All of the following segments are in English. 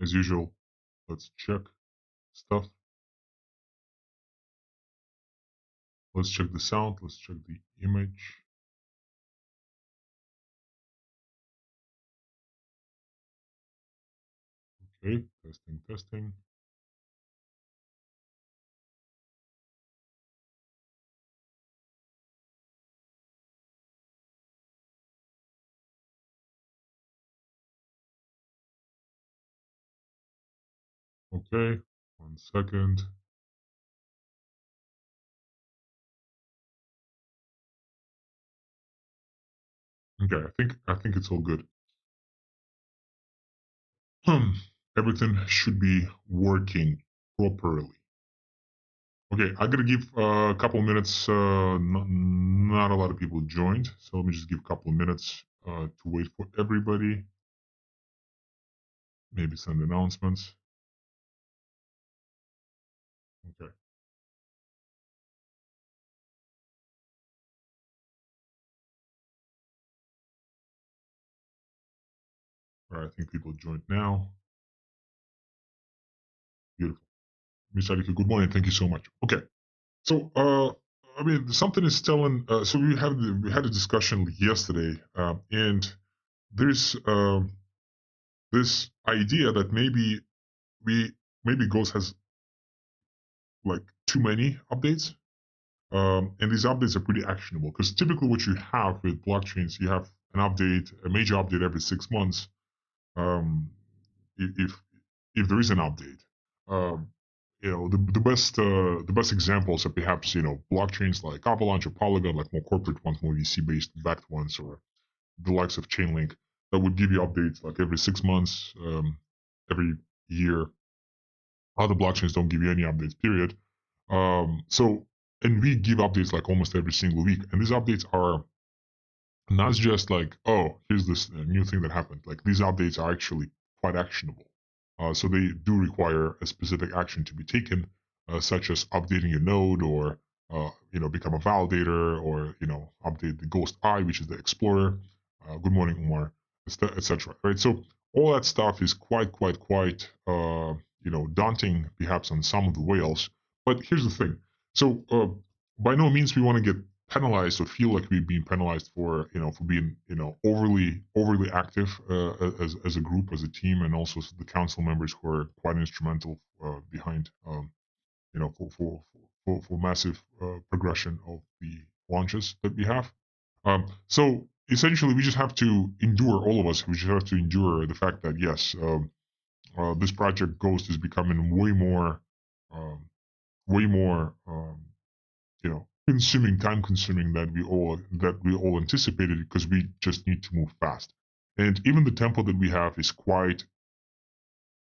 As usual, let's check stuff. Let's check the sound. Let's check the image. Okay, testing, testing. Okay, 1 second. Okay, I think it's all good. Everything should be working properly. Okay, I gotta give a couple minutes. Not a lot of people joined, so let me just give a couple of minutes to wait for everybody. Maybe send announcements. Okay. All right, I think people joined now. Beautiful. Miss Alika, good morning. Thank you so much. Okay. So, I mean, something is telling. So we had a discussion yesterday, and there's this idea that we maybe Ghost has like too many updates, and these updates are pretty actionable because typically what you have with blockchains, you have an update, a major update every 6 months. Um, if there is an update, um, the best examples are perhaps blockchains like Avalanche or Polygon, like more corporate ones, more VC based backed ones, or the likes of Chainlink that would give you updates like every 6 months, every year. Other blockchains don't give you any updates, period. And we give updates like almost every single week, and these updates are not just like, oh, here's this new thing that happened. Like these updates are actually quite actionable. So they do require a specific action to be taken, such as updating your node, or become a validator, or update the Ghost Eye, which is the Explorer. Good morning, Umar, etc. Right. So all that stuff is quite daunting, perhaps on some of the whales. But here's the thing. So by no means we want to get penalized or feel like we've been penalized for being overly active as a group, as a team, and also the council members who are quite instrumental behind for massive progression of the launches that we have. So essentially we just have to endure, all of us we just have to endure the fact that yes, this project Ghost is becoming way more consuming, time consuming that we all anticipated, because we just need to move fast. And even the tempo that we have is quite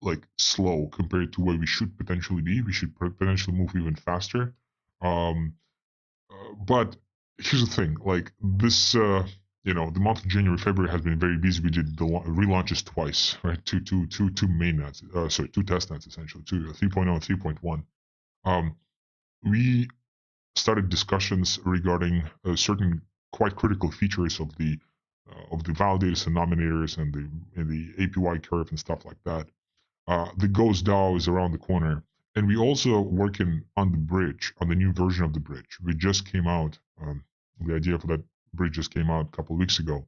like slow compared to where we should potentially be. We should potentially move even faster. But here's the thing: like this, the month of January, February has been very busy. We did the relaunches twice, right? Two main nets, sorry, two test nets essentially, 3.0 and 3.1. We started discussions regarding certain quite critical features of the validators and nominators, and the APY curve and stuff like that. The Ghost DAO is around the corner, and we also working on the bridge, on the new version of the bridge. We just came out. The idea for that bridge just came out a couple of weeks ago.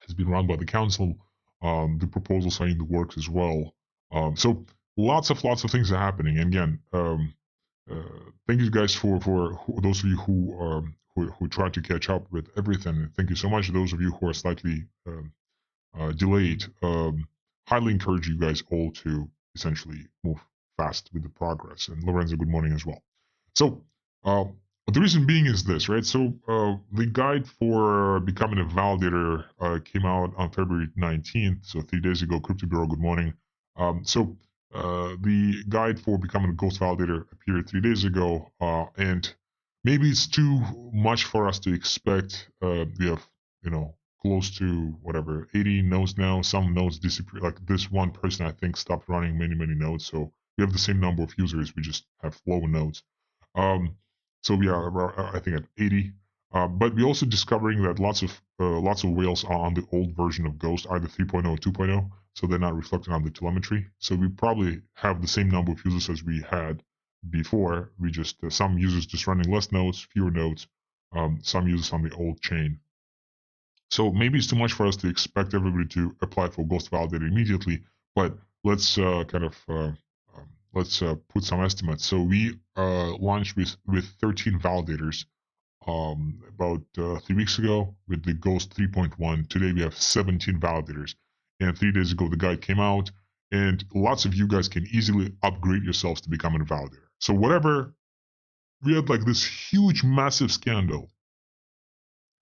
Has been run by the council. The proposals are in the works as well. So lots of things are happening. And again, thank you guys for those of you who try to catch up with everything. Thank you so much. Those of you who are slightly delayed, highly encourage you guys all to essentially move fast with the progress. And Lorenzo, good morning as well. So the reason being is this, right? So the guide for becoming a validator came out on February 19th, so 3 days ago. Crypto Bureau, good morning. So the guide for becoming a Ghost validator appeared 3 days ago, and maybe it's too much for us to expect. We have, close to whatever 80 nodes now. Some nodes disappear. Like this one person, I think, stopped running many nodes. So we have the same number of users. We just have lower nodes. So we are, I think, at 80. But we're also discovering that lots of whales are on the old version of Ghost, either 3.0 or 2.0. so they're not reflected on the telemetry. So we probably have the same number of users as we had before. We just some users just running less nodes, fewer nodes, some users on the old chain. So maybe it's too much for us to expect everybody to apply for Ghost Validator immediately, but let's put some estimates. So we launched with 13 validators about 3 weeks ago with the Ghost 3.1. Today we have 17 validators, and 3 days ago the guide came out, and lots of you guys can easily upgrade yourselves to become a validator. So whatever, we had like this huge, massive scandal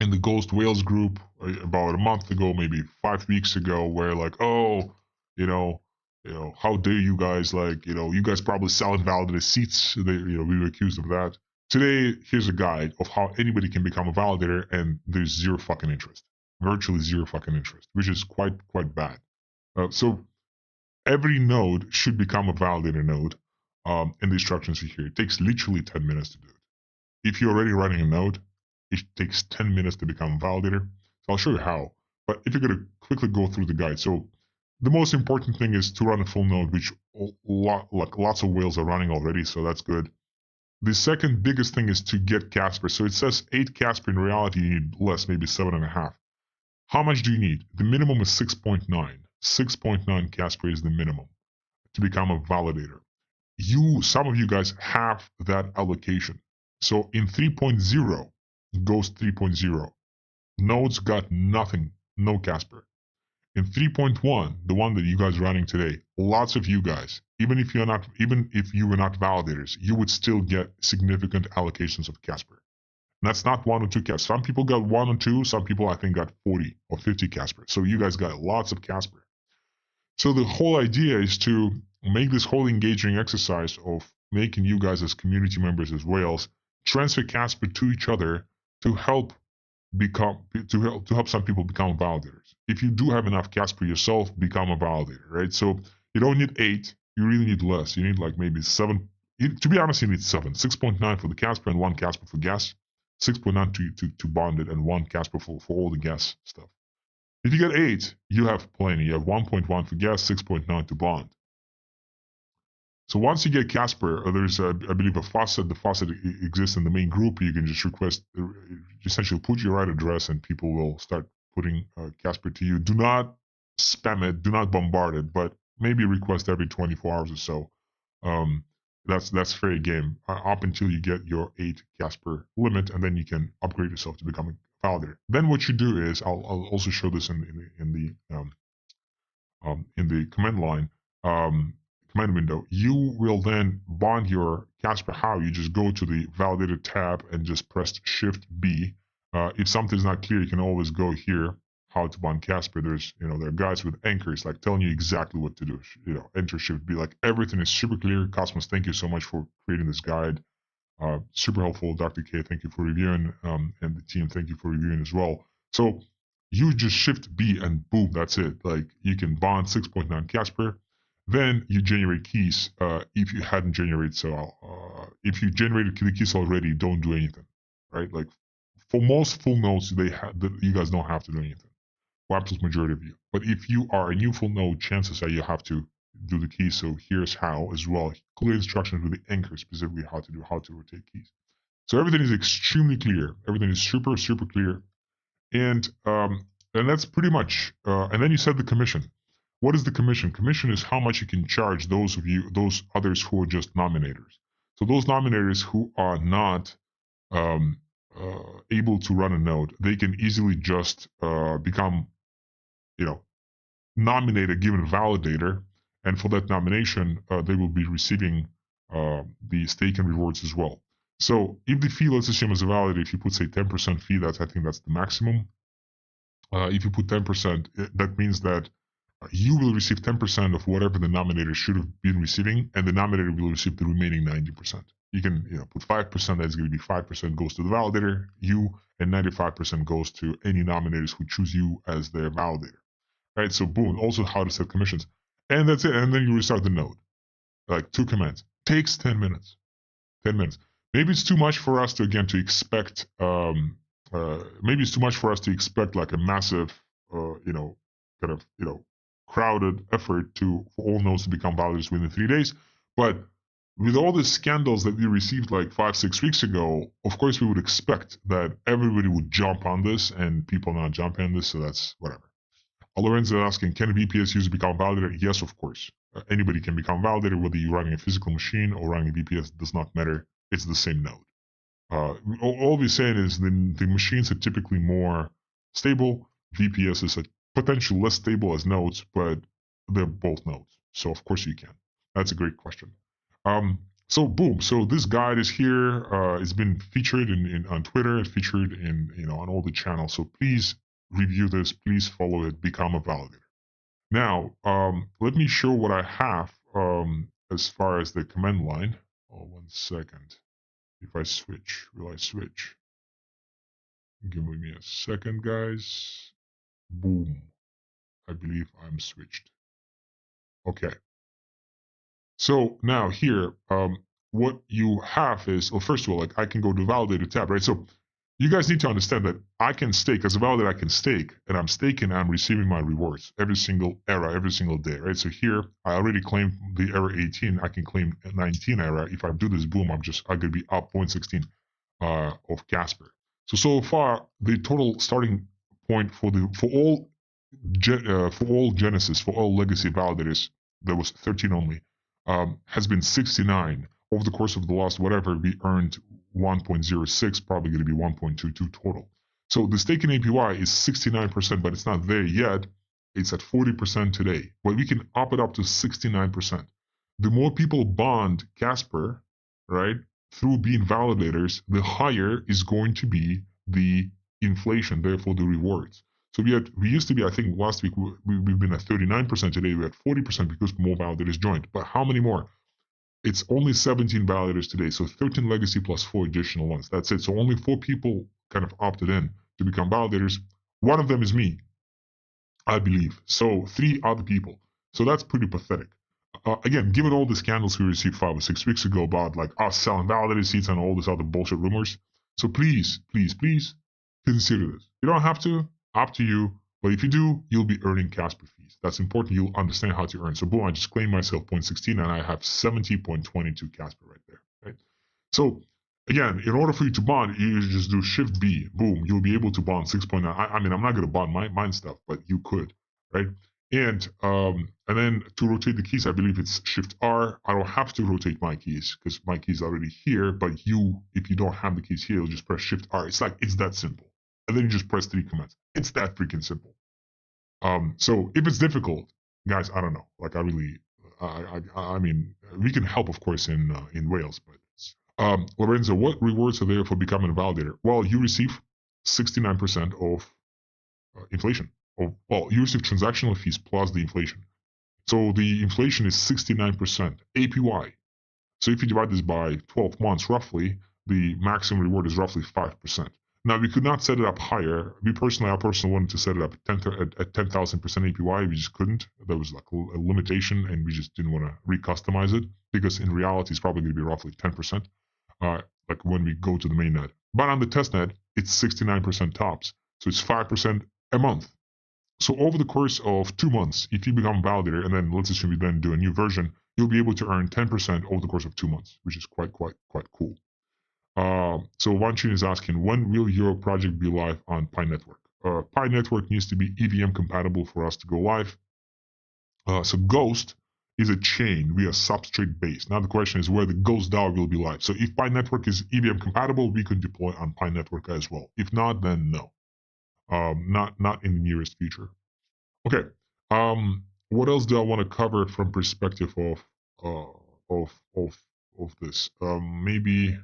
in the Ghost Whales group about a month ago, maybe 5 weeks ago, where like, oh, how dare you guys, like, you guys probably selling validator seats. We were accused of that. Today, here's a guide of how anybody can become a validator, and there's zero fucking interest, virtually zero fucking interest, which is quite bad. So every node should become a validator node, and the instructions are here. It takes literally 10 minutes to do it. If you're already running a node, it takes 10 minutes to become a validator. So I'll show you how. But if you're going to quickly go through the guide, so the most important thing is to run a full node, which lots of whales are running already, so that's good. The second biggest thing is to get Casper. So it says 8 Casper. In reality, you need less, maybe 7.5. How much do you need? The minimum is 6.9. 6.9 Casper is the minimum to become a validator. Some of you guys have that allocation. So in 3.0, Ghost 3.0, nodes got nothing, no Casper. In 3.1, the one that you guys are running today, lots of you guys, even if you were not validators, you would still get significant allocations of Casper. And that's not 1 or 2 Casper. Some people got 1 or 2. Some people, I think, got 40 or 50 Casper. So you guys got lots of Casper. So the whole idea is to make this whole engaging exercise of making you guys as community members, as whales, transfer Casper to each other to help some people become validators. If you do have enough Casper yourself, become a validator, right? So you don't need 8, you really need less. You need like maybe 7. To be honest, you need 7. 6.9 for the Casper and 1 Casper for gas. 6.9 to bond it and 1 Casper for all the gas stuff. If you get 8, you have plenty. You have 1.1 for gas, 6.9 to bond. So once you get Casper, there's, I believe, a faucet. The faucet exists in the main group. You can just request, essentially put your right address, and people will start putting Casper to you. Do not spam it. Do not bombard it, but maybe request every 24 hours or so. That's fair game up until you get your 8 Casper limit, and then you can upgrade yourself to become a validator. Then what you do is, I'll also show this in the command line. Command window, you will then bond your Casper. How? You just go to the validator tab and just press Shift B. If something's not clear, you can always go here, how to bond Casper. There's, there are guides with anchors, like telling you exactly what to do. Enter Shift B. Like, everything is super clear. Cosmos, thank you so much for creating this guide. Super helpful. Dr. K, thank you for reviewing, and the team, thank you for reviewing as well. So you just Shift B and boom, that's it. Like, you can bond 6.9 Casper. Then you generate keys. If you hadn't generated, if you generated the keys already, don't do anything, right? Like, for most full nodes, you guys don't have to do anything. For absolute majority of you. But if you are a new full node, chances are you have to do the keys. So here's how as well. Clear instructions with the anchor, specifically how to rotate keys. So everything is extremely clear. Everything is super clear, and that's pretty much. And then you set the commission. What is the commission? Commission is how much you can charge those others who are just nominators. So those nominators who are not able to run a node, they can easily just become, nominate a given validator, and for that nomination, they will be receiving the stake and rewards as well. So if the fee, let's assume as a validator, if you put say 10% fee, I think that's the maximum. If you put 10%, that means that you will receive 10% of whatever the nominator should have been receiving, and the nominator will receive the remaining 90%. You can put 5%, that's going to be 5% goes to the validator, and 95% goes to any nominators who choose you as their validator. Right? So boom, also how to set commissions. And that's it. And then you restart the node. Like 2 commands. Takes 10 minutes. 10 minutes. Maybe it's too much for us to expect, maybe it's too much for us to expect like a massive, crowded effort for all nodes to become validators within 3 days. But with all the scandals that we received like 5-6 weeks ago, of course we would expect that everybody would jump on this, and people not jumping on this, so that's whatever. Lorenzo asking, can a VPS user become validator? Yes, of course. Anybody can become validator, whether you're running a physical machine or running a VPS, does not matter. It's the same node. All we're saying is the machines are typically more stable. VPS are potentially less stable as nodes, but they're both nodes. So of course you can. That's a great question. So boom. So this guide is here. It's been featured on Twitter. It's featured on all the channels. So please review this. Please follow it. Become a validator. Now, let me show what I have as far as the command line. Oh, 1 second. If I switch, will I switch? Give me a second, guys. Boom. I believe I'm switched. Okay. So now here, what you have is, well, first of all, like I can go to validator tab, right? So you guys need to understand that I can stake, as a validator, I can stake, and I'm staking, and I'm receiving my rewards every single era, every single day, right? So here, I already claimed the era 18, I can claim 19 era. If I do this, boom, I'm gonna be up 0.16 of Casper. So far, the total starting point for all Genesis, for all legacy validators, there was 13 only, has been 69. Over the course of the last whatever, we earned 1.06, probably going to be 1.22 total. So the staking APY is 69%, but it's not there yet. It's at 40% today, but we can up it up to 69%. The more people bond Casper, right, through being validators, the higher is going to be the inflation, therefore the rewards. So we used to be, I think last week we've been at 39%. Today we're at 40% because more validators joined. But how many more? It's only 17 validators today, so 13 legacy plus 4 additional ones. That's it. So only 4 people kind of opted in to become validators. One of them is me, I believe. So 3 other people. So that's pretty pathetic. Again, given all the scandals we received 5 or 6 weeks ago about like us selling validator seats and all this other bullshit rumors, so please, please, please consider this. You don't have to, up to you. But if you do, you'll be earning Casper fees. That's important. You'll understand how to earn. So boom, I just claimed myself 0.16 and I have 70.22 Casper right there. Right. So again, in order for you to bond, you just do Shift B. Boom, you'll be able to bond 6.9. I mean, I'm not going to bond mine stuff, but you could, right? And then to rotate the keys, I believe it's Shift R. I don't have to rotate my keys because my keys are already here. But if you don't have the keys here, you'll just press Shift R. It's that simple. And then you just press 3 commands. It's that freaking simple. So if it's difficult, guys, I don't know. Like I mean, we can help, of course, in Wales. But Lorenzo, what rewards are there for becoming a validator? Well, you receive 69% of inflation. Well, you receive transactional fees plus the inflation. So the inflation is 69% APY. So if you divide this by 12 months, roughly, the maximum reward is roughly 5%. Now, we could not set it up higher. I personally wanted to set it up at 10,000% APY. We just couldn't. There was like a limitation, and we just didn't want to recustomize it because in reality, it's probably going to be roughly 10%, like when we go to the mainnet. But on the testnet, it's 69% tops. So it's 5% a month. So over the course of 2 months, if you become a validator, and then let's assume you then do a new version, you'll be able to earn 10% over the course of 2 months, which is quite cool. So Wanchin is asking, when will your project be live on Pi Network? Pi Network needs to be EVM compatible for us to go live. So Ghost is a chain. We are substrate based. Now the question is where the Ghost DAO will be live. So if Pi Network is EVM compatible, we can deploy on Pi Network as well. If not, then no. Not in the nearest future. Okay. What else do I want to cover from perspective of this? Maybe.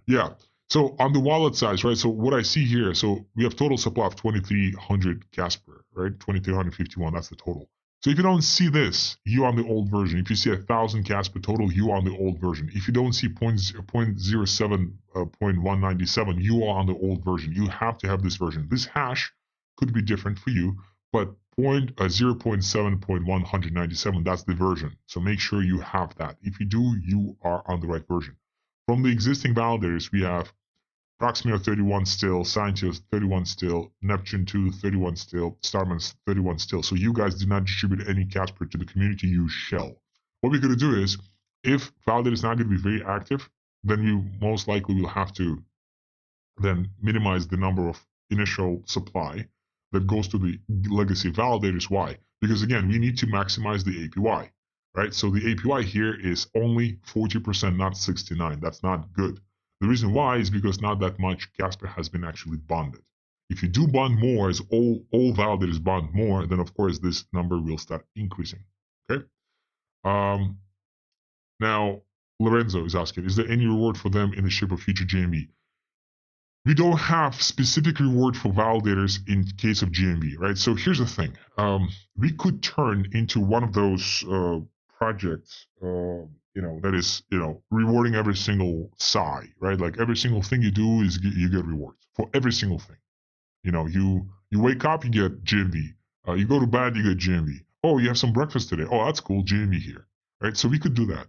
Yeah. So on the wallet size, right? So what I see here, so we have total supply of 2,300 Casper, right? 2,351. That's the total. So if you don't see this, you on the old version. If you see 1,000 Casper total, you on the old version. If you don't see 0.197, you are on the old version. You have to have this version. This hash could be different for you, but 0.7.197, that's the version. So make sure you have that. If you do, you are on the right version. From the existing validators, we have Proxima 31 still, Scientios 31 still, Neptune 2 31 still, Starman 31 still. So you guys did not distribute any Casper to the community, you shall. What we're going to do is, if Validate is not going to be very active, then we most likely will have to then minimize the number of initial supply that goes to the legacy validators. Why? Because again, we need to maximize the APY, right? So the APY here is only 40%, not 69. That's not good. The reason why is because not that much Casper has been actually bonded. If you do bond more, as all validators bond more, then of course this number will start increasing. Okay. Now Lorenzo is asking, is there any reward for them in the shape of future GMV? We don't have specific reward for validators in case of GMV, right? So here's the thing: we could turn into one of those projects, that is, rewarding every single SAI, right? Like every single thing you do is you get rewards for every single thing. You wake up, you get GMV. You go to bed, you get GMV. Oh, you have some breakfast today. Oh, that's cool, GMV here, right? So we could do that.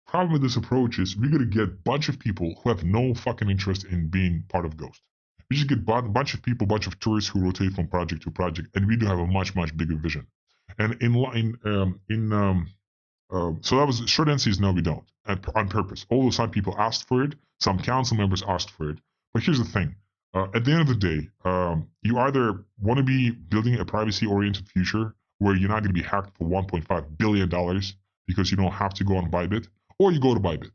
Problem with this approach is we're going to get a bunch of people who have no fucking interest in being part of Ghost. We just get a bunch of people, bunch of tourists who rotate from project to project, and we do have a much, much bigger vision. And so that was short answer is no, we don't, on purpose. Although some people asked for it, some council members asked for it. But here's the thing: at the end of the day, you either want to be building a privacy-oriented future where you're not going to be hacked for $1.5 billion because you don't have to go on Bybit, or you go to Bybit,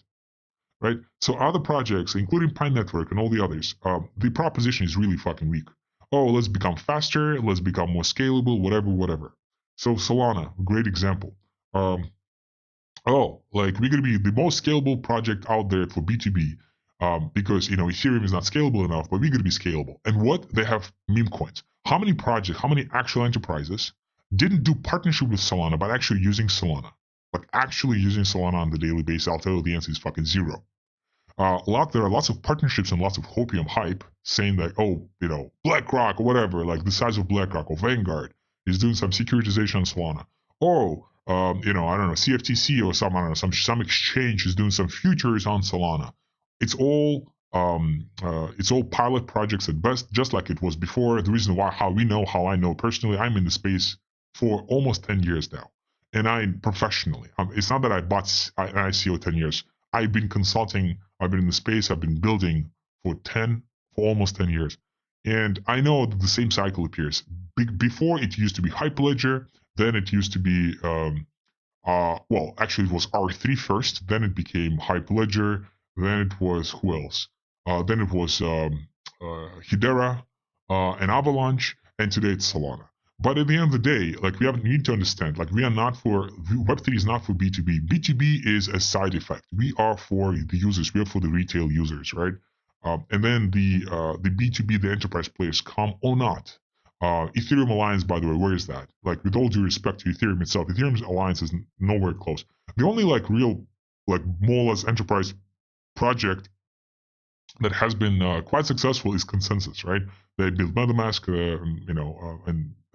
right? So other projects, including Pi Network and all the others, the proposition is really fucking weak. Oh, let's become faster, let's become more scalable, whatever. So Solana, great example. We're going to be the most scalable project out there for B2B because, Ethereum is not scalable enough, but we're going to be scalable. And what? They have meme coins. How many projects, how many actual enterprises didn't do partnership with Solana, but actually using Solana? Like actually using Solana on the daily basis? I'll tell you the answer is fucking zero. There are lots of partnerships and lots of hopium hype saying that, BlackRock or whatever, like the size of BlackRock or Vanguard is doing some securitization on Solana. Oh, I don't know, CFTC or some exchange is doing some futures on Solana. It's all pilot projects at best, just like it was before. The reason why, how I know personally, I'm in the space for almost 10 years now. And I professionally, it's not that I bought ICO 10 years. I've been consulting, I've been in the space, I've been building for almost 10 years. And I know that the same cycle appears. Before it used to be Hyperledger, then it used to be, actually it was R3 first, then it became Hyperledger, then it was, who else? Then it was Hedera and Avalanche, and today it's Solana. But at the end of the day, we need to understand, we are not for, Web3 is not for B2B. B2B is a side effect. We are for the users, we are for the retail users, right? And then the B2B, the enterprise players come or not. Ethereum Alliance, by the way, where is that? With all due respect to Ethereum itself, Ethereum's Alliance is nowhere close. The only real, more or less enterprise project that has been quite successful is Consensus, right? They built MetaMask,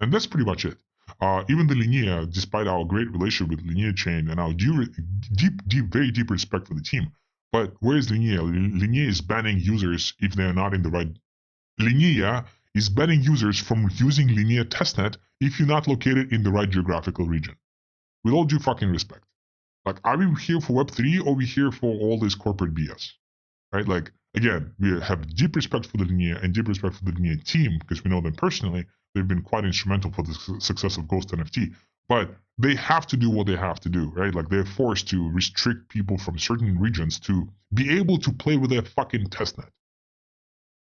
and that's pretty much it. Even the Linea, despite our great relationship with Linea Chain and our very deep respect for the team, but where is Linea? Linea is banning users if they are not in the right. Linea is banning users from using Linea testnet if you're not located in the right geographical region. With all due fucking respect. Are we here for Web3 or are we here for all this corporate BS? Right? Again, we have deep respect for the Linea and deep respect for the Linea team because we know them personally. They've been quite instrumental for the success of Ghost NFT. But they have to do what they have to do, right? They're forced to restrict people from certain regions to be able to play with their fucking testnet.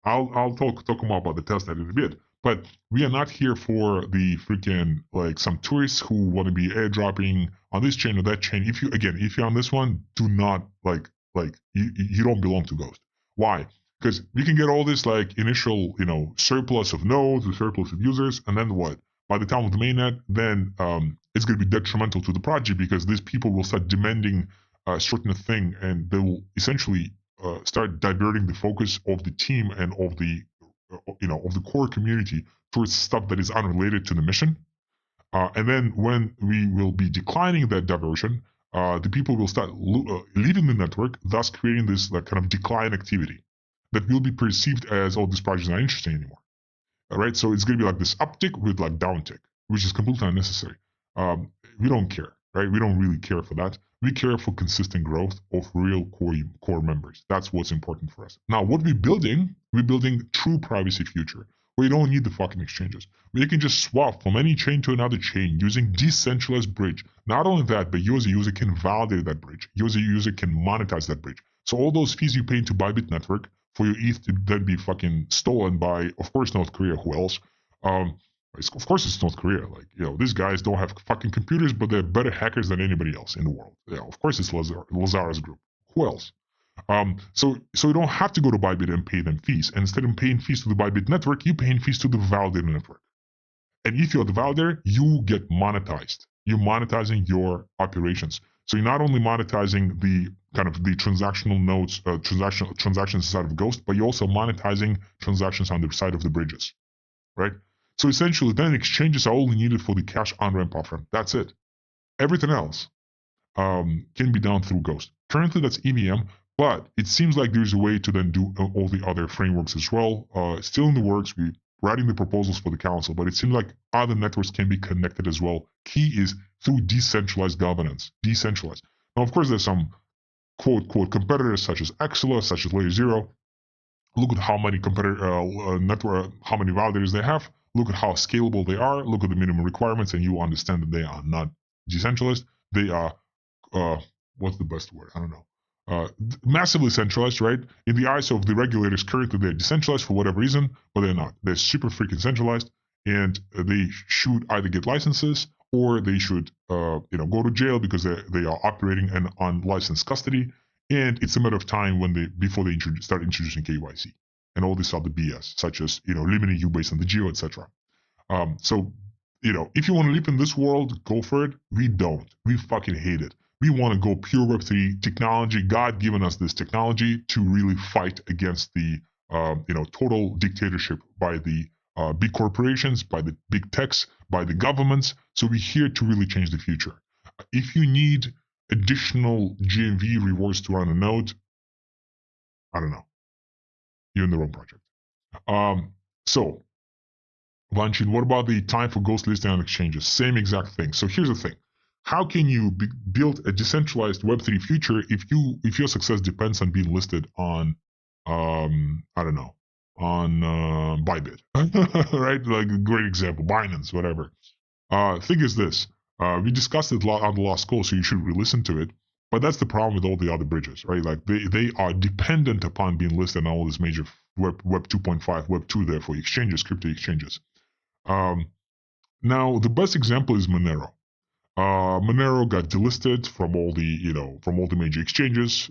I'll talk more about the testnet in a bit. But we are not here for the freaking, some tourists who want to be airdropping on this chain or that chain. If you're on this one, do not, you don't belong to Ghost. Why? Because we can get all this, initial, surplus of nodes, or surplus of users, and then what? By the time of the mainnet, then it's going to be detrimental to the project because these people will start demanding a certain thing, and they will essentially start diverting the focus of the team and of the core community towards stuff that is unrelated to the mission. And then when we will be declining that diversion, the people will start leaving the network, thus creating this kind of decline activity. that will be perceived as, oh, this project is not interesting anymore. All right, so it's going to be like this uptick with like downtick, which is completely unnecessary. We don't care, right? We don't really care for that. We care for consistent growth of real core members. That's what's important for us. Now, what we're building true privacy future, where you don't need the fucking exchanges. Where you can just swap from any chain to another chain using decentralized bridge. Not only that, but you as a user can validate that bridge. You as a user can monetize that bridge. So all those fees you pay into Bybit network for your ETH to then be fucking stolen by, of course, North Korea. Who else? Of course, it's North Korea. Like, these guys don't have fucking computers, but they're better hackers than anybody else in the world. Yeah, of course, it's Lazarus Group. Who else? So you don't have to go to Bybit and pay them fees. And instead of paying fees to the Bybit network, you're paying fees to the validator network. And if you're the validator, you get monetized. You're monetizing your operations. So you're not only monetizing the kind of the transactional nodes, transactions inside of Ghost, but you're also monetizing transactions on the side of the bridges, right? So essentially, then exchanges are only needed for the cash on-ramp off-ramp. That's it. Everything else can be done through Ghost. Currently, that's EVM, but it seems like there's a way to then do all the other frameworks as well. Still in the works. We're writing the proposals for the council, but it seems like other networks can be connected as well. Key is through decentralized governance. Decentralized. Now, of course, there's some quote competitors such as Exela, such as Layer Zero. Look at how many how many validators they have. Look at how scalable they are. Look at the minimum requirements, and you understand that they are not decentralized. They are, what's the best word? I don't know. Massively centralized, right? In the eyes of the regulators, currently they're decentralized for whatever reason, but they're not. They're super freaking centralized, and they should either get licenses or they should, go to jail because they are operating in unlicensed custody. And it's a matter of time before they start introducing KYC and all this other BS, such as limiting you based on the geo, etc. So if you want to live in this world, go for it. We don't. We fucking hate it. We want to go pure Web3 technology. God given us this technology to really fight against the total dictatorship by the big corporations, by the big techs, by the governments. So we're here to really change the future. If you need additional GMV rewards to run a node, I don't know. You're in the wrong project. So, Vanchin, what about the time for Ghost listing on exchanges? Same exact thing. So here's the thing. How can you build a decentralized Web3 future if your success depends on being listed on, on Bybit, right? Like a great example, Binance, whatever. Thing is this. We discussed it on the last call, so you should re-listen to it. But that's the problem with all the other bridges, right? Like they are dependent upon being listed on all these major Web 2.5, Web 2, therefore exchanges, crypto exchanges. Now the best example is Monero. Monero got delisted from all the major exchanges.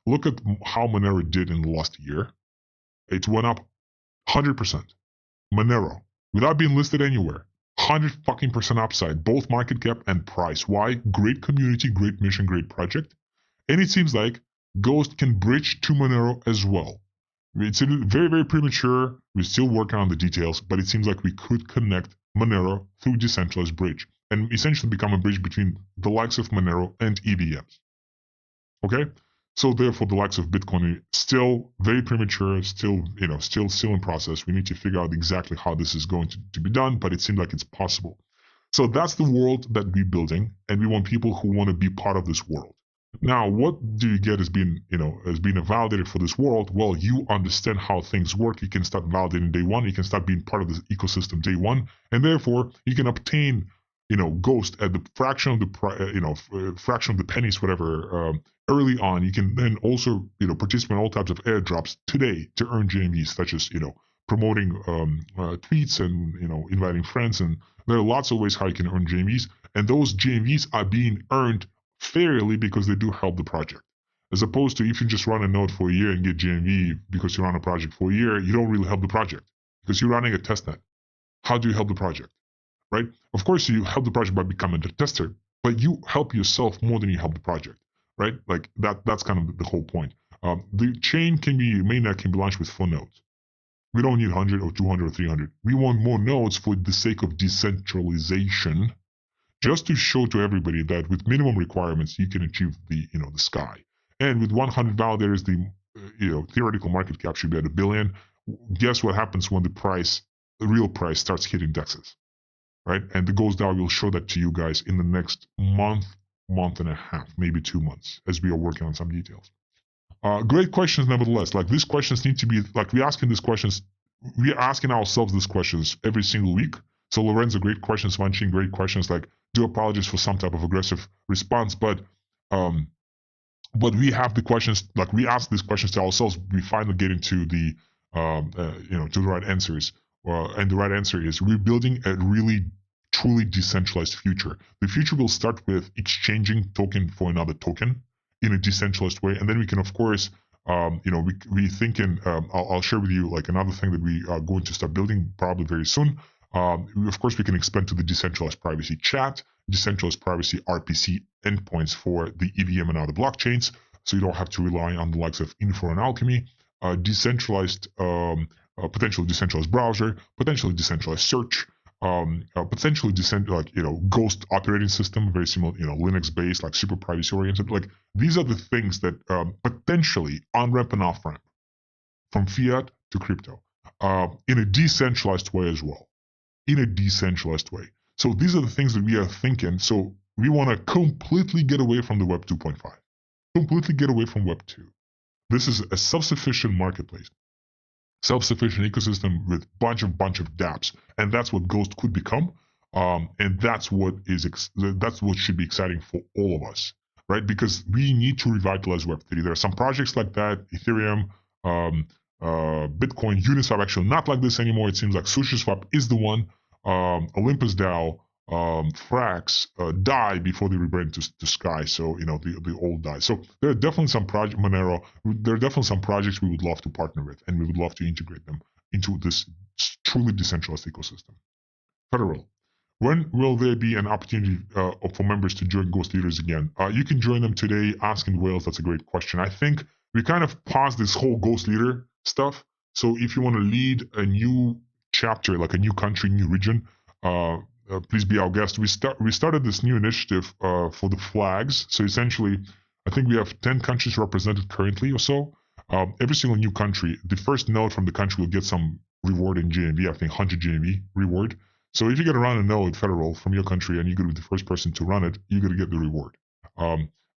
Look at how Monero did in the last year. It went up 100%. Monero, without being listed anywhere. 100% upside, both market cap and price. Why? Great community, great mission, great project. And it seems like Ghost can bridge to Monero as well. It's very, very premature. We're still working on the details, but it seems like we could connect Monero through decentralized bridge and essentially become a bridge between the likes of Monero and EVMs. Okay? So therefore, the likes of Bitcoin is still very premature, still in process. We need to figure out exactly how this is going to be done, but it seems like it's possible. So that's the world that we're building, and we want people who want to be part of this world. Now, what do you get as being a validator for this world? Well, you understand how things work. You can start validating day one. You can start being part of this ecosystem day one, and therefore you can obtain Ghost at the fraction of the pennies, whatever, early on. You can then also, participate in all types of airdrops today to earn GMVs, such as, promoting tweets and, inviting friends. And there are lots of ways how you can earn GMVs. And those GMVs are being earned fairly because they do help the project. As opposed to if you just run a node for a year and get GMV because you run a project for a year, you don't really help the project because you're running a testnet. How do you help the project? Right? Of course, you help the project by becoming a tester, but you help yourself more than you help the project, right? Like that's kind of the whole point. The mainnet can be launched with 4 nodes. We don't need 100 or 200 or 300. We want more nodes for the sake of decentralization, just to show to everybody that with minimum requirements, you can achieve the sky. And with 100 validators, the theoretical market cap should be at $1 billion. Guess what happens when the real price starts hitting DEXs, right? And the Ghost DAO will show that to you guys in the next month and a half, maybe 2 months, as we are working on some details. Great questions, nevertheless. Like, these questions need to be, like, we're asking ourselves these questions every single week. So Lorenzo, great questions. Vanchin, great questions. Like, do apologize for some type of aggressive response, but we have the questions, like, we ask these questions to ourselves. We finally get into the to the right answers. And the right answer is, we're building a really truly decentralized future. The future will start with exchanging token for another token in a decentralized way, and then we can, of course, we thinking. I'll share with you like another thing that we are going to start building probably very soon. Of course, we can expand to the decentralized privacy chat, decentralized privacy RPC endpoints for the EVM and other blockchains, so you don't have to rely on the likes of Info and Alchemy. Decentralized, potentially decentralized browser, potentially decentralized search, potentially Ghost operating system, very similar, Linux based, like super privacy oriented. Like, these are the things that potentially on ramp and off ramp from fiat to crypto, in a decentralized way as well. In a decentralized way. So these are the things that we are thinking. So we want to completely get away from the Web 2.5, completely get away from Web 2. This is a self-sufficient marketplace, self-sufficient ecosystem with bunch of dApps, and that's what Ghost could become. And that's what should be exciting for all of us, right? Because we need to revitalize Web3. There are some projects like that, Ethereum, Bitcoin, Uniswap actually not like this anymore. It seems like SushiSwap is the one. Olympus DAO, Frax, DAI before they rebrand to Sky. So the old DAI. So there are definitely some Monero. There are definitely some projects we would love to partner with, and we would love to integrate them into this truly decentralized ecosystem. Federal. When will there be an opportunity for members to join Ghost Leaders again? You can join them today. Asking Wales, that's a great question. I think we kind of paused this whole Ghost Leader stuff. So if you want to lead a new chapter, like a new country, new region, please be our guest. We started this new initiative for the flags. So essentially, I think we have 10 countries represented currently or so. Every single new country, the first node from the country will get some reward in GNV, I think 100 GNV reward. So if you get around a node federal from your country and you're going to be the first person to run it, you're going to get the reward.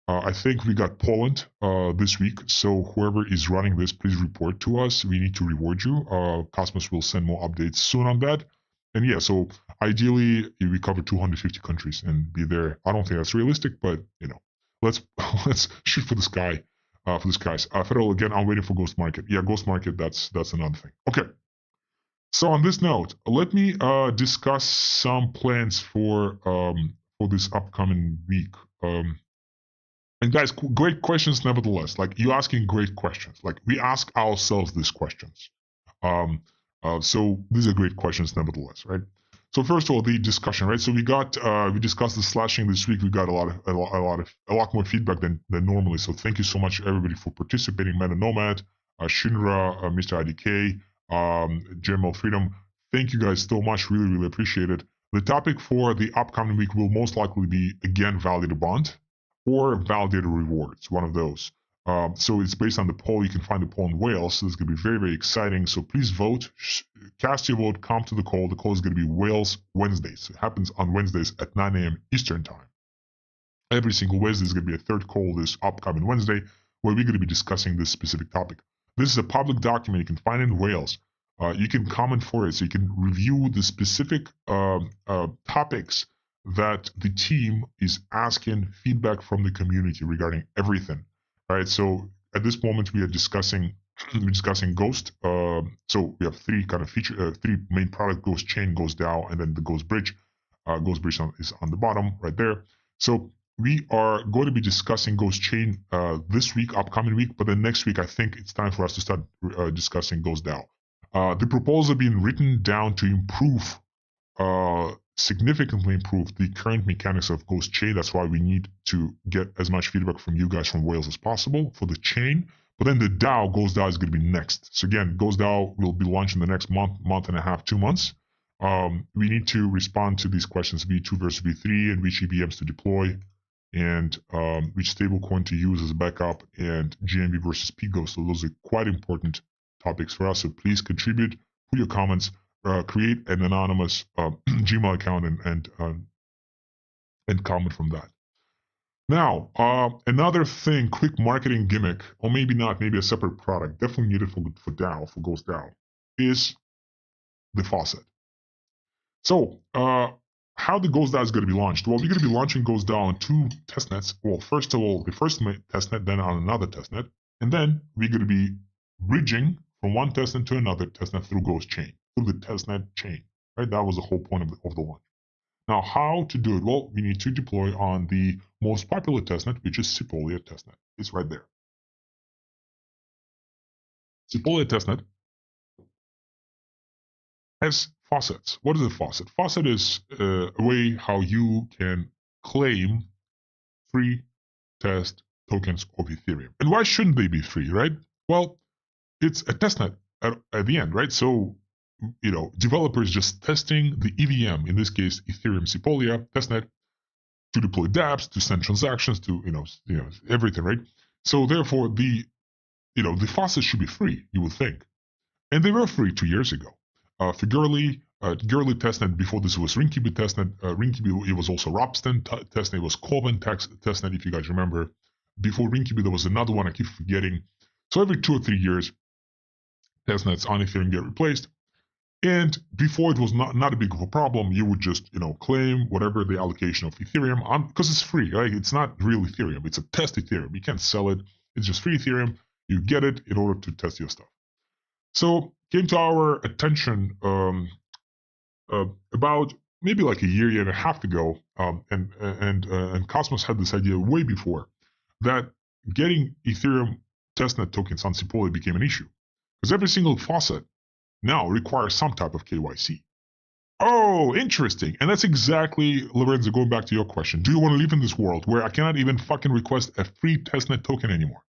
I think we got Poland this week. So whoever is running this, please report to us. We need to reward you. Cosmos will send more updates soon on that. And yeah, so ideally we cover 250 countries and be there. I don't think that's realistic, but let's shoot for the sky. For the skies. Federal, again, I'm waiting for Ghost Market. Yeah, Ghost Market, that's another thing. Okay. So on this note, let me discuss some plans for this upcoming week. And guys, great questions nevertheless. Like, you're asking great questions. Like, we ask ourselves these questions. So these are great questions nevertheless, right? So first of all, the discussion, right? So we discussed the slashing this week. We got a lot more feedback than normally. So thank you so much everybody for participating. Meta Nomad, Shinra, Mr. IDK, GML Freedom. Thank you guys so much. Really, really appreciate it. The topic for the upcoming week will most likely be, again, validated bond or validated rewards, one of those. So it's based on the poll. You can find the poll in Wales. So it's going to be very, very exciting. So please vote, cast your vote, come to the call. The call is going to be Wales Wednesdays. It happens on Wednesdays at 9 a.m. Eastern time. Every single Wednesday is going to be a third call this upcoming Wednesday, where we're going to be discussing this specific topic. This is a public document. You can find it in Wales. You can comment for it. So you can review the specific topics that the team is asking feedback from the community regarding everything. Right. So at this moment we are discussing Ghost. So we have three kind of three main product: Ghost Chain, Ghost DAO, and then the Ghost Bridge. Ghost Bridge is on the bottom right there. So we are going to be discussing Ghost Chain this week, upcoming week. But then next week, I think it's time for us to start discussing Ghost DAO. The proposal being written down to improve, significantly improve the current mechanics of Ghost Chain. That's why we need to get as much feedback from you guys from Wales as possible for the chain. But then the DAO, Ghost DAO, is going to be next. So again, Ghost DAO will be launched in the next month and a half, 2 months. We need to respond to these questions: V2 versus V3, and which EVMs to deploy. and which stablecoin to use as a backup, and GNB versus Pigo. So those are quite important topics for us. So please contribute, put your comments, create an anonymous Gmail account, and comment from that. Now, another thing, quick marketing gimmick, or maybe not, maybe a separate product, definitely needed for DAO, for Ghost DAO, is the faucet. So, how the Ghost DAO is going to be launched? Well, we're going to be launching Ghost DAO on 2 testnets. Well, first of all, the first testnet, then on another testnet, and then we're going to be bridging from one testnet to another testnet through Ghost Chain, through the testnet chain. Right? That was the whole point of the launch. Now, how to do it? Well, we need to deploy on the most popular testnet, which is Sepolia testnet. It's right there. Sepolia testnet has faucets. What is a faucet? Faucet is a way how you can claim free test tokens of Ethereum. And why shouldn't they be free, right? Well, it's a testnet at the end, right? So, developers just testing the EVM, in this case, Ethereum Sepolia testnet, to deploy dApps, to send transactions, to everything, right? So therefore, the faucets should be free, you would think, and they were free 2 years ago. For Girly testnet, before this was Ringkeeper testnet. Ringkeeper, it was also Ropsten testnet. It was Coven testnet, if you guys remember. Before Ringkeeper, there was another one I keep forgetting. So every 2 or 3 years, testnets on Ethereum get replaced. And before, it was not a big of a problem. You would just, claim whatever the allocation of Ethereum, because it's free, right? It's not real Ethereum. It's a test Ethereum. You can't sell it. It's just free Ethereum. You get it in order to test your stuff. So came to our attention about maybe like a year and a half ago, and Cosmos had this idea way before, that getting Ethereum testnet tokens on Sepolia became an issue, because every single faucet now requires some type of KYC. Oh, interesting. And that's exactly, Lorenzo, going back to your question. Do you want to live in this world where I cannot even fucking request a free testnet token anymore?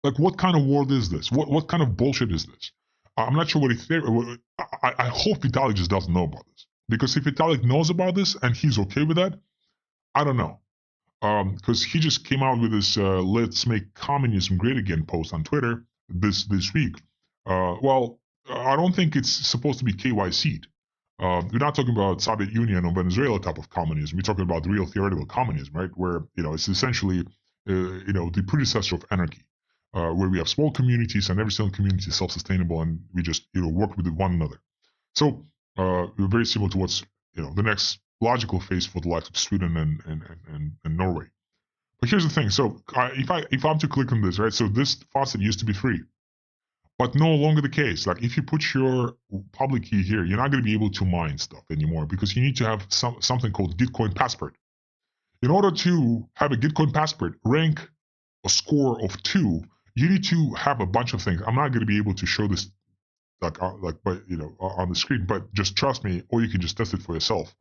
Like, what kind of world is this? What kind of bullshit is this? I'm not sure what Ethereum... I hope Vitalik just doesn't know about this. Because if Vitalik knows about this and he's okay with that, I don't know. Because he just came out with this Let's Make Communism Great Again post on Twitter this week. Well, I don't think it's supposed to be KYC'd. We're not talking about Soviet Union or Venezuela type of communism. We're talking about real theoretical communism, right? Where, it's essentially, the predecessor of anarchy, where we have small communities and every single community is self-sustainable, and we just, work with one another. So, we're very similar to what's, the next logical phase for the likes of Sweden and Norway. But here's the thing. So, if I'm to click on this, right? So this faucet used to be free. But no longer the case. Like, if you put your public key here, you're not going to be able to mine stuff anymore, because you need to have something called Gitcoin Passport. In order to have a Gitcoin Passport, rank a score of 2, you need to have a bunch of things. I'm not going to be able to show this on the screen, but just trust me, or you can just test it for yourself.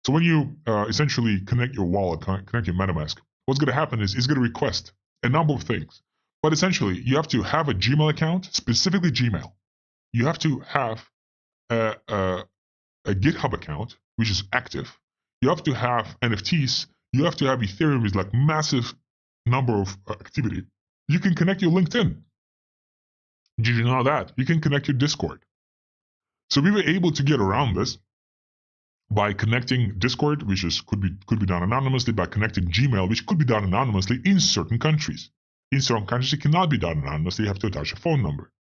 So when you essentially connect your wallet, connect your MetaMask, what's going to happen is it's going to request a number of things. But essentially, you have to have a Gmail account, specifically Gmail. You have to have a GitHub account, which is active. You have to have NFTs. You have to have Ethereum with like massive number of activity. You can connect your LinkedIn. Did you know that? You can connect your Discord. So we were able to get around this by connecting Discord, which could be done anonymously, by connecting Gmail, which could be done anonymously in certain countries. In certain countries, it cannot be done anonymously. You have to attach a phone number.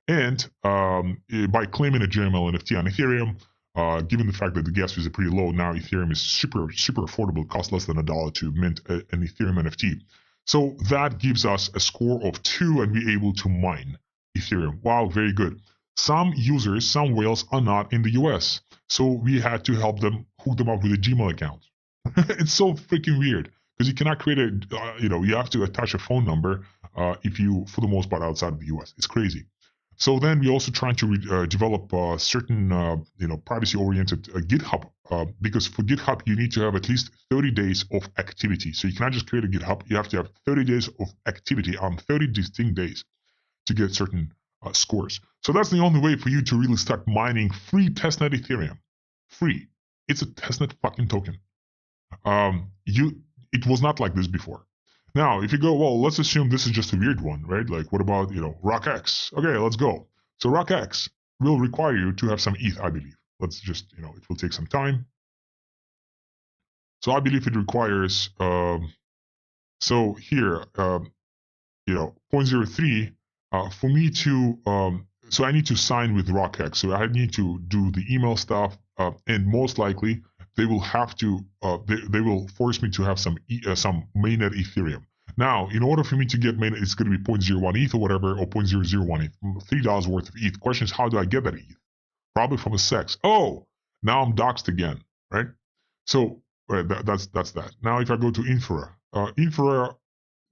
And by claiming a GML NFT on Ethereum, given the fact that the gas fees are pretty low, now Ethereum is super, super affordable. It costs less than $1 to mint an Ethereum NFT. So that gives us a score of 2, and we're able to mine Ethereum. Wow, very good. Some users, some whales are not in the US. So we had to help them, hook them up with a Gmail account. It's so freaking weird. Because you cannot create you have to attach a phone number if you, for the most part, outside of the US. It's crazy. So then we're also trying to develop certain, privacy-oriented GitHub, because for GitHub, you need to have at least 30 days of activity. So you cannot just create a GitHub. You have to have 30 days of activity on 30 distinct days to get certain scores. So that's the only way for you to really start mining free testnet Ethereum. Free. It's a testnet fucking token. it was not like this before. Now, if you go, well, let's assume this is just a weird one, right? Like, what about, RockX? Okay, let's go. So RockX will require you to have some ETH, I believe. Let's just, it will take some time. So I believe it requires, so here, 0.03, for me to, so I need to sign with RockX. So I need to do the email stuff, and most likely they will have to, they will force me to have some mainnet Ethereum. Now, in order for me to get mainnet, it's going to be 0.01 ETH or whatever, or 0.001 ETH, $3 worth of ETH. Question is, how do I get that ETH? Probably from a SEX. Oh, now I'm doxed again, right? So that's that. Now, if I go to Infura, Infura,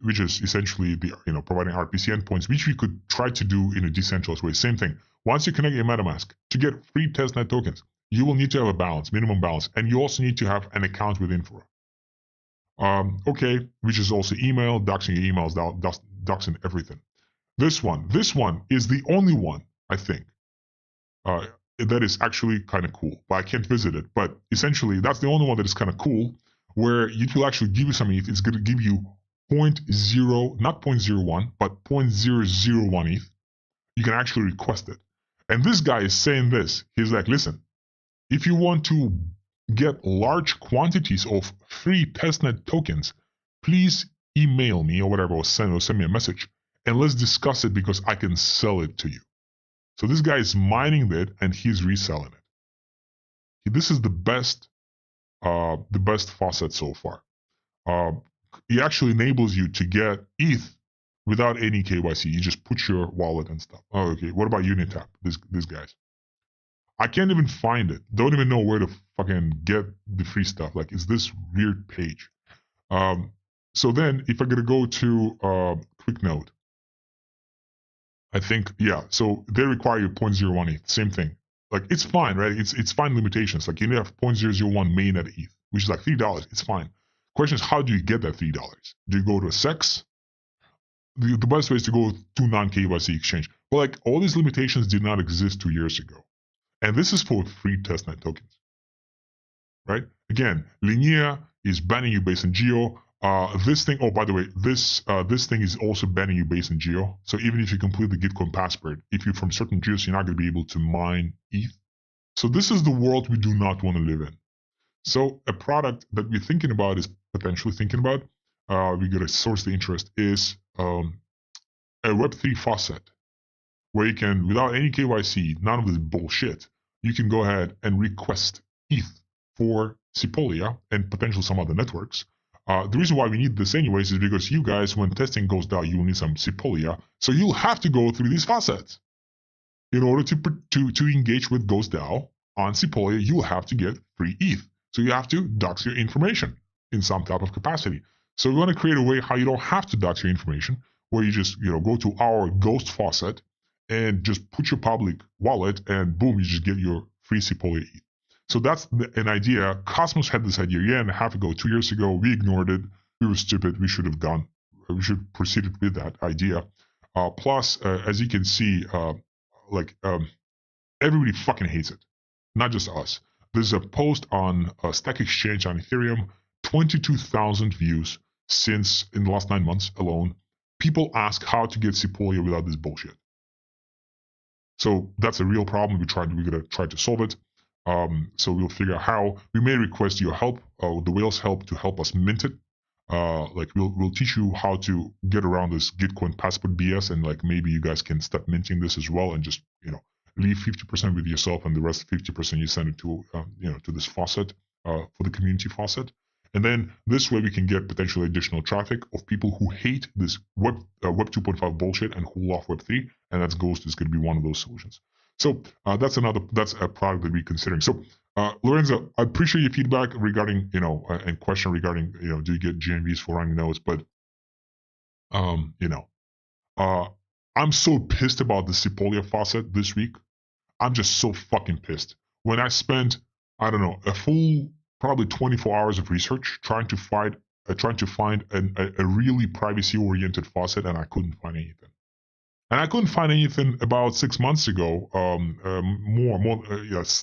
which is essentially the providing RPC endpoints, which we could try to do in a decentralized way. Same thing. Once you connect your MetaMask to get free testnet tokens, you will need to have a balance, minimum balance, and you also need to have an account with Infura. Okay, which is also email, doxing your emails, doxing everything. This one is the only one, I think, that is actually kind of cool. But I can't visit it. But essentially, that's the only one that is kind of cool, where it will actually give you some ETH. It's going to give you 0.0, not 0.01, but 0.001 ETH. You can actually request it. And this guy is saying this. He's like, listen, if you want to get large quantities of free testnet tokens, please email me or whatever, or send me a message, and let's discuss it because I can sell it to you. So this guy is mining it and he's reselling it. This is the best faucet so far. It actually enables you to get ETH without any KYC. You just put your wallet and stuff. Oh, okay. What about Unitap? These guys. I can't even find it. Don't even know where to fucking get the free stuff. Like, it's this weird page. So then, if I'm gonna go to QuickNote, I think, yeah. So they require you 0.01 ETH. Same thing. Like, it's fine, right? It's fine limitations. Like, you need to have 0.001 mainnet ETH, which is like $3. It's fine. Question is, how do you get that $3? Do you go to a SEX? The best way is to go to non-KYC exchange. But like, all these limitations did not exist 2 years ago. And this is for free testnet tokens, right? Again, Linea is banning you based on geo. This thing, oh, by the way, this thing is also banning you based on geo. So even if you complete the Gitcoin passport, if you're from certain geos, you're not going to be able to mine ETH. So this is the world we do not want to live in. So a product that we're thinking about is potentially thinking about, we're going to source the interest, is a Web3 faucet where you can, without any KYC, none of this bullshit, you can go ahead and request ETH for Sepolia and potentially some other networks. The reason why we need this anyways is because you guys, when testing goes down, you will need some Sepolia. So you'll have to go through these faucets. In order to engage with Ghost DAO on Sepolia, you will have to get free ETH. So you have to dox your information in some type of capacity. So we want to create a way how you don't have to dox your information, where you just go to our Ghost faucet and just put your public wallet, and boom, you just get your free Sepolia ETH. So that's an idea. Cosmos had this idea a year and a half ago, 2 years ago. We ignored it. We were stupid. We should have proceeded with that idea. Plus, as you can see, everybody fucking hates it. Not just us. There's a post on Stack Exchange on Ethereum, 22,000 views since in the last 9 months alone. People ask how to get Sepolia without this bullshit. So that's a real problem. We're gonna try to solve it. So we'll figure out how. We may request your help, the whales help, to help us mint it. We'll teach you how to get around this Gitcoin passport BS, and like maybe you guys can start minting this as well, and just leave 50% with yourself, and the rest 50% you send it to to this faucet, for the community faucet. And then this way we can get potentially additional traffic of people who hate this Web 2.5 bullshit and who love Web 3, and that's Ghost is going to be one of those solutions. So that's a product that we're considering. So Lorenzo, I appreciate your feedback regarding and question regarding do you get GMVs for running nodes, but I'm so pissed about the Sepolia faucet this week. I'm just so fucking pissed. When I spent, I don't know, a full probably 24 hours of research trying to find a really privacy-oriented faucet, and I couldn't find anything. And I couldn't find anything about 6 months ago, 9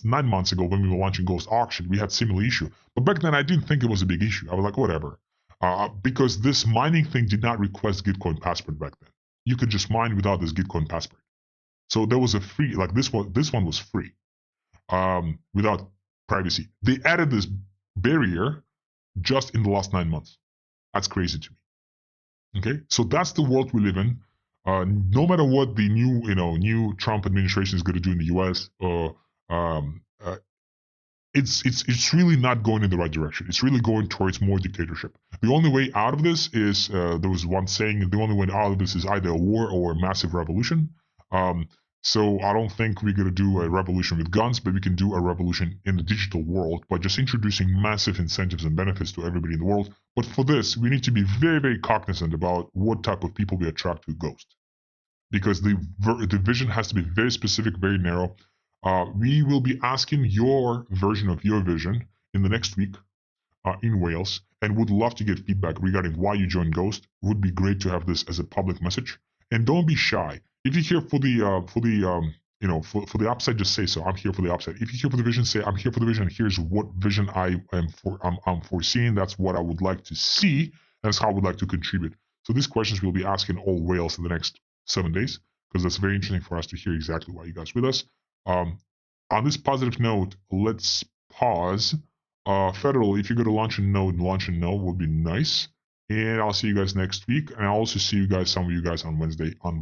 months ago when we were launching Ghost Auction. We had similar issue. But back then I didn't think it was a big issue. I was like, whatever. because this mining thing did not request Gitcoin passport back then. You could just mine without this Gitcoin passport. So there was a free, like this one was free, without privacy. They added this barrier just in the last 9 months. That's crazy to me. Okay, so that's the world we live in. No matter what the new Trump administration is going to do in the U.S., it's really not going in the right direction. It's really going towards more dictatorship. The only way out of this is there was one saying, the only way out of this is either a war or a massive revolution. So I don't think we're going to do a revolution with guns, but we can do a revolution in the digital world by just introducing massive incentives and benefits to everybody in the world. But for this, we need to be very, very cognizant about what type of people we attract to Ghost, because the vision has to be very specific, very narrow. We will be asking your version of your vision in the next week in Wales, and would love to get feedback regarding why you joined Ghost. Would be great to have this as a public message. And don't be shy. If you're here for the upside, just say so. I'm here for the upside. If you're here for the vision, say I'm here for the vision. Here's what vision I'm foreseeing. That's what I would like to see. That's how I would like to contribute. So these questions we'll be asking all Wales in the next 7 days, because that's very interesting for us to hear exactly why you guys with us. On this positive note, let's pause. Federal, if you go to launch and know would be nice. And I'll see you guys next week. And I'll also see some of you guys on Wednesday on